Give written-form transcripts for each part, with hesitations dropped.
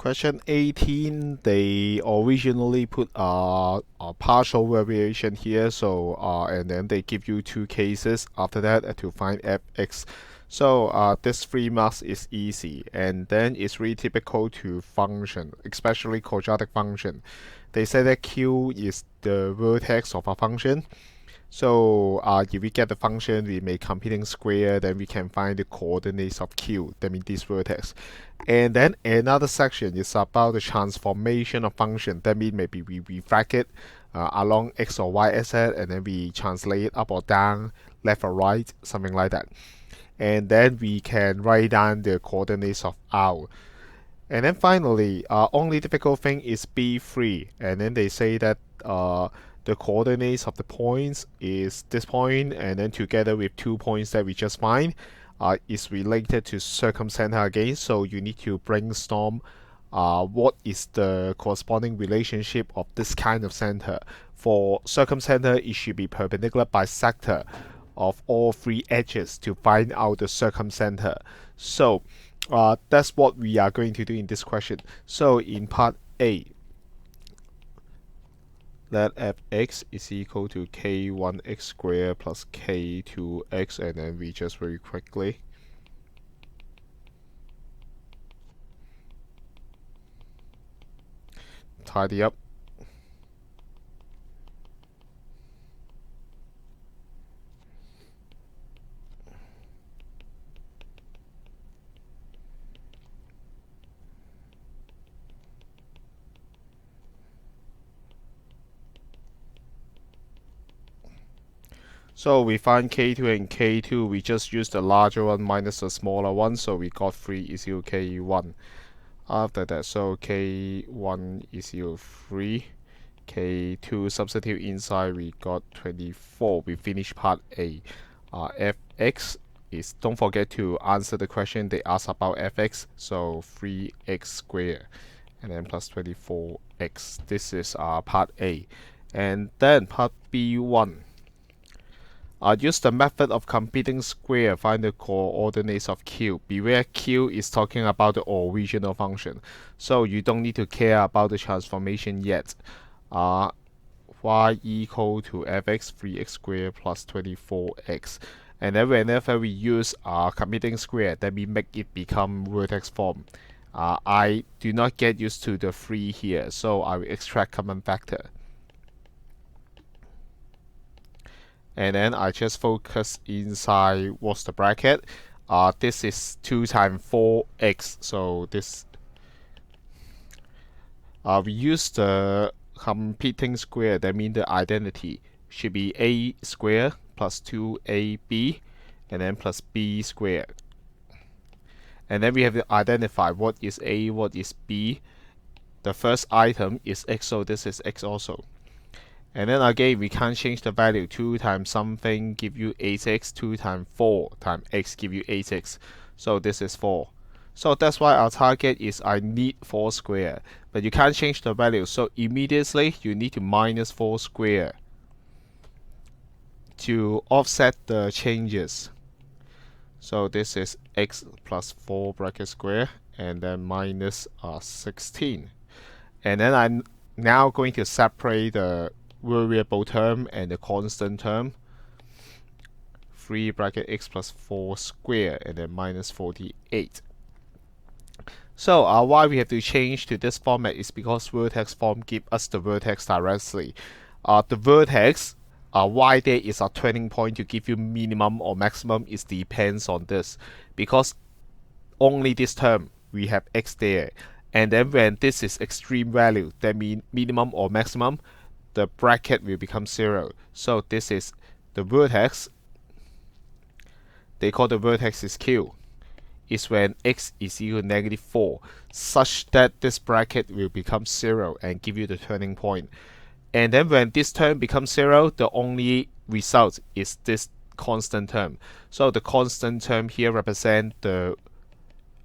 Question 18, they originally put a partial variation here, so and then they give you two cases after that to find fx. So this 3 marks is easy, and then it's really typical to function, especially quadratic function. They say that q is the vertex of a function. So if we get the function, we make computing square, then we can find the coordinates of q, that means this vertex. And then another section is about the transformation of function. That means maybe we refract it along x or y axis, and then we translate it up or down, left or right, something like that. And then we can write down the coordinates of r. And then finally, only difficult thing is B3. And then they say that the coordinates of the points is this point, and then together with 2 points that we just find, is related to circumcenter again. So you need to brainstorm what is the corresponding relationship of this kind of center. For circumcenter, it should be perpendicular bisector of all 3 edges to find out the circumcenter. So that's what we are going to do in this question. So in part A, let fx is equal to k1x squared plus k2x, and then we just very quickly tidy up. So we find k2 and k2, we just use the larger one minus the smaller one, so we got 3 is equal to k1. After that, so k1 is equal to 3, k2 substitute inside, we got 24. We finish part A. Fx is, don't forget to answer the question they ask about fx, so 3x squared and then plus 24x. This is part A. And then part B1. Use the method of computing square, find the coordinates of q. Beware, q is talking about the original function, so you don't need to care about the transformation yet. Y equal to fx 3x squared plus 24x. And then whenever we use computing square, then we make it become vertex form. I do not get used to the 3 here, so I will extract common factor. And then I just focus inside what's the bracket. This is 2 times 4x, so this we use the computing square, that means the identity should be a squared plus 2ab and then plus b squared. And then we have to identify what is a, what is b. The first item is x, so this is x also. And then again, we can't change the value. 2 times something give you 8x, 2 times 4 times x give you 8x. So this is 4. So that's why our target is I need 4 squared. But you can't change the value, so immediately you need to minus 4 squared to offset the changes. So this is x plus 4 bracket square and then minus 16. And then I'm now going to separate the variable term and the constant term. 3 bracket x plus 4 square and then minus 48. So why we have to change to this format is because vertex form give us the vertex directly. The vertex, why there is a turning point to give you minimum or maximum, is depends on this, because only this term we have x there, and then when this is extreme value, that means minimum or maximum, the bracket will become 0. So this is the vertex. They call the vertex is q. Is when x is equal to -4, such that this bracket will become 0 and give you the turning point. And then when this term becomes 0, the only result is this constant term. So the constant term here represents the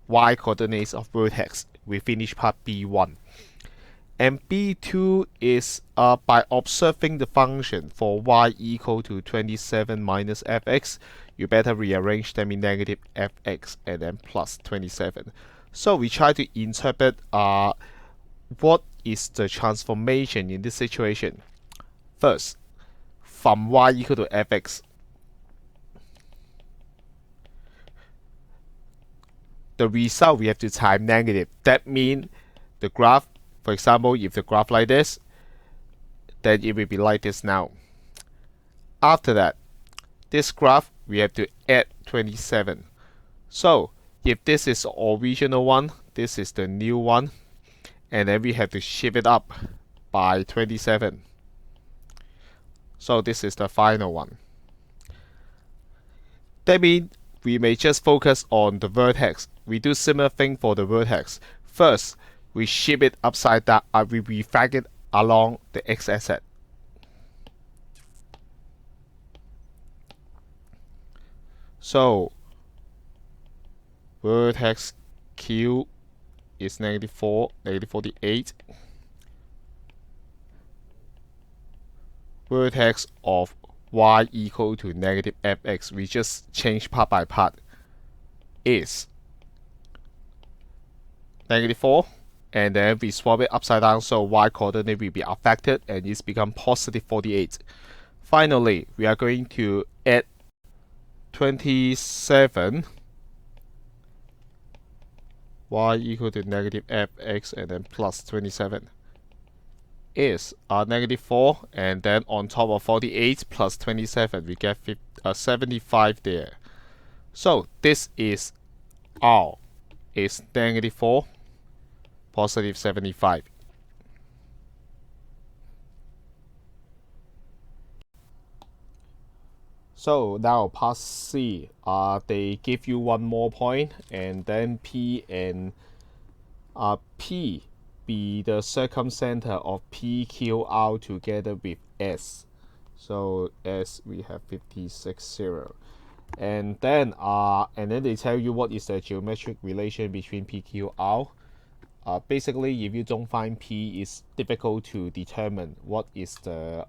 y coordinates of vertex. We finish part B1. And B2 is by observing the function for y equal to 27 minus fx, you better rearrange them in negative fx and then plus 27. So we try to interpret what is the transformation in this situation. First, from y equal to fx, the result we have to time negative. That means the graph, for example, if the graph like this, then it will be like this now. After that, this graph we have to add 27. So if this is the original one, this is the new one, and then we have to shift it up by 27. So this is the final one. That means we may just focus on the vertex. We do similar thing for the vertex. First, we shift it upside down. We refract it along the x-axis. So vertex Q is -4, -48. Vertex of y equal to -fx, we just change part by part, is -4, and then we swap it upside down, so y coordinate will be affected and it's become +48. Finally, we are going to add 27, y equal to -fx, and then plus 27 is -4, and then on top of 48 plus 27 we get 75 there. So this is R is -4, +75. So now part C, they give you one more point, and then P and P be the circumcenter of PQR together with S. So S we have 56,0, and then they tell you what is the geometric relation between PQR. Basically, if you don't find P, it's difficult to determine what is the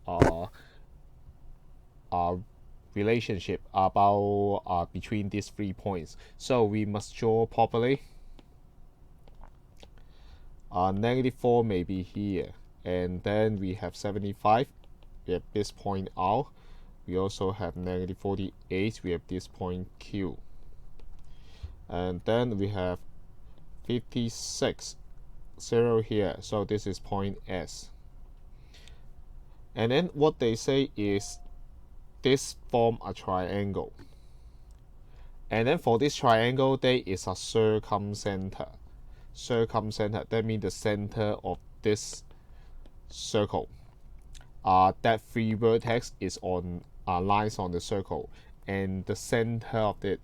relationship about between these 3 points. So we must draw properly. -4 may be here, and then we have 75. We have this point R. We also have -48. We have this point Q, and then we have 56, 0 here. So this is point S. And then what they say is this form a triangle, and then for this triangle there is a circumcenter. That means the center of this circle. That 3 vertex is on lies on the circle, and the center of it.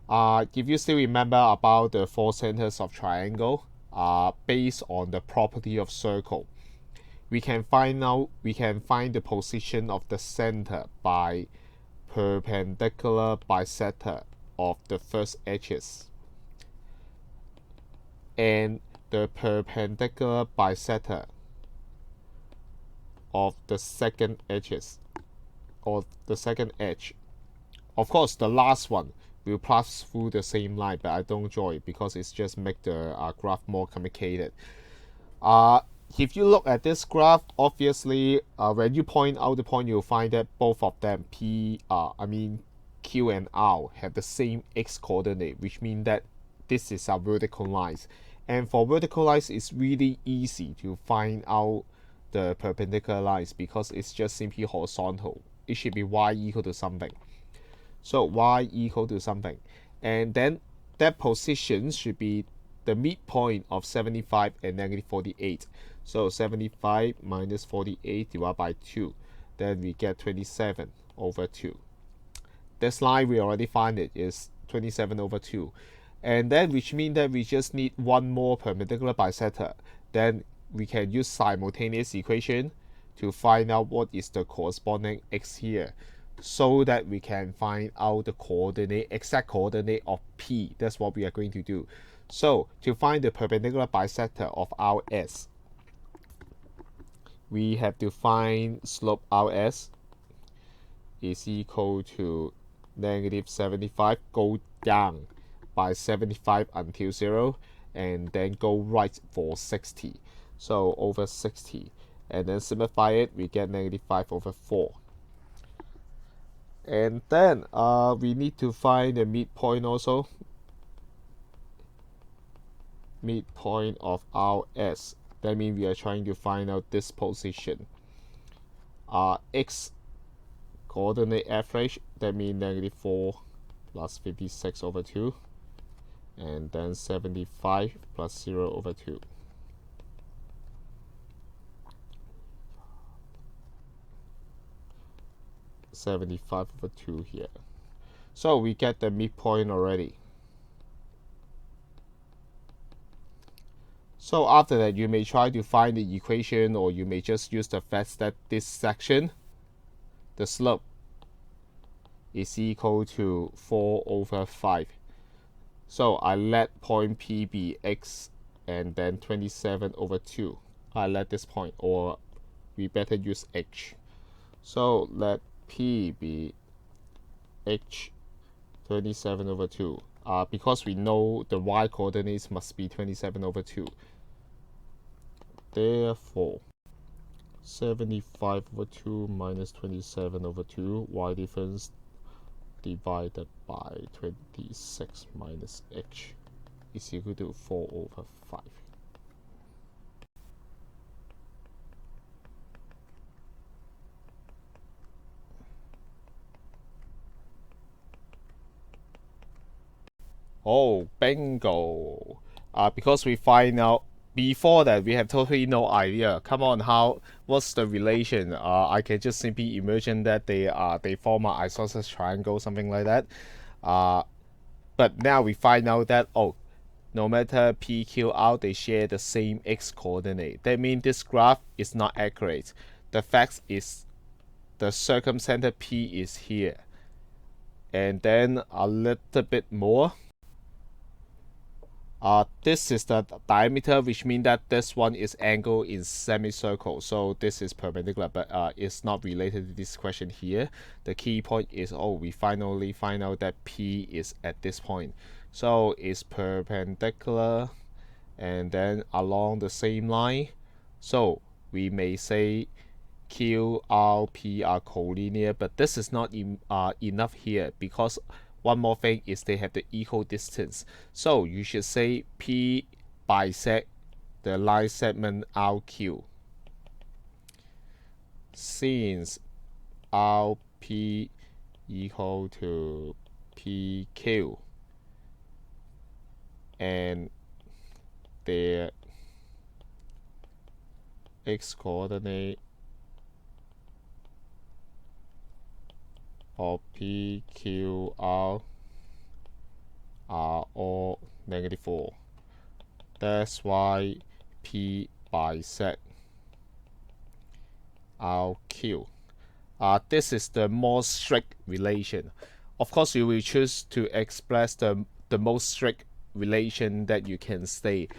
If you still remember about the 4 centers of triangle, based on the property of circle, we can find the position of the center by perpendicular bisector of the first edges and the perpendicular bisector of the second edges or the second edge. Of course, the last one will pass through the same line, but I don't draw it because it's just make the graph more complicated. If you look at this graph, obviously, when you point out the point, you'll find that both of them, Q and R, have the same x coordinate, which means that this is a vertical lines. And for vertical lines, it's really easy to find out the perpendicular lines because it's just simply horizontal. It should be y equal to something. So y equal to something. And then that position should be the midpoint of 75 and -48. So 75 minus 48 divided by 2. Then we get 27 over 2. This line we already find it is 27 over 2. And then which means that we just need one more perpendicular bisector. Then we can use simultaneous equation to find out what is the corresponding x here, so that we can find out the exact coordinate of P. That's what we are going to do. So to find the perpendicular bisector of RS, we have to find slope RS is equal to -75 go down by 75 until 0, and then go right for 60. So over 60. And then simplify it, we get negative 5 over 4. And then we need to find the midpoint also. Midpoint of our S. That means we are trying to find out this position. X coordinate average, that means negative 4 plus 56 over 2. And then 75 plus 0 over 2. $75 over 2 here. So we get the midpoint already. So after that, you may try to find the equation, or you may just use the fact that this section, the slope, is equal to 4 over 5. So I let point P be x, and then 27 over 2. I let this point, or we better use h. So let P be h 27 over 2. Because we know the y coordinates must be 27 over 2. Therefore, 75 over 2 minus 27 over 2, y difference divided by 26 minus h is equal to 4 over 5. Oh, bingo! Because we find out before that we have totally no idea. Come on, what's the relation? I can just simply imagine that they form an isosceles triangle, something like that. But now we find out that no matter P, Q, R, they share the same x coordinate. That means this graph is not accurate. The fact is the circumcenter P is here. And then a little bit more. This is the diameter, which means that this one is angle in semicircle. So this is perpendicular, but it's not related to this question here. The key point is, we finally find out that P is at this point. So it's perpendicular and then along the same line. So we may say Q, R, P are collinear, but this is not enough here, because one more thing is they have the equal distance. So you should say P bisect the line segment RQ. Since RP equal to PQ and their x coordinate of PQR are all negative 4. That's why P bisect RQ. This is the most strict relation. Of course, you will choose to express the most strict relation that you can say.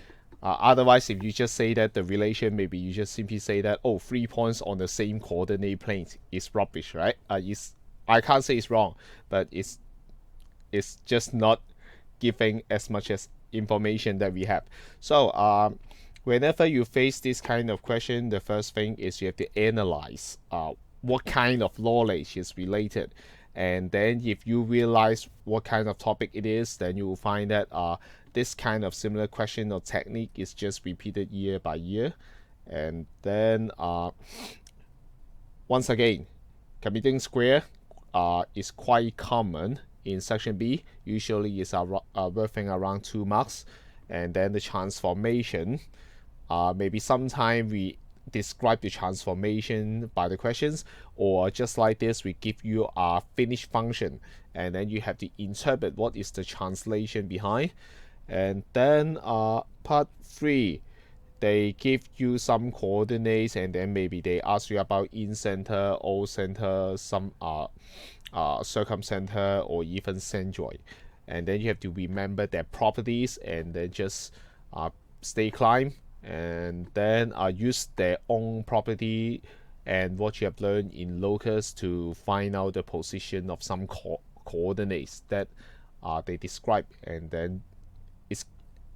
Otherwise, if you just say that the relation, maybe you just simply say that 3 points on the same coordinate plane is rubbish, right? I can't say it's wrong, but it's just not giving as much as information that we have. So whenever you face this kind of question, the first thing is you have to analyze what kind of knowledge is related. And then if you realize what kind of topic it is, then you will find that this kind of similar question or technique is just repeated year by year. And then once again, committing square is quite common in section B. Usually it's worthing around 2 marks. And then the transformation, maybe sometime we describe the transformation by the questions, or just like this, we give you a finished function and then you have to interpret what is the translation behind. And then part 3, they give you some coordinates, and then maybe they ask you about in center, O center, some circumcenter, or even centroid. And then you have to remember their properties, and then just stay climb, and then use their own property and what you have learned in locus to find out the position of some coordinates that they describe, and then it's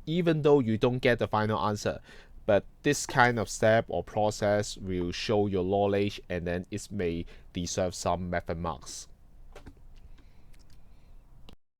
even though you don't get the final answer, but this kind of step or process will show your knowledge, and then it may deserve some method marks.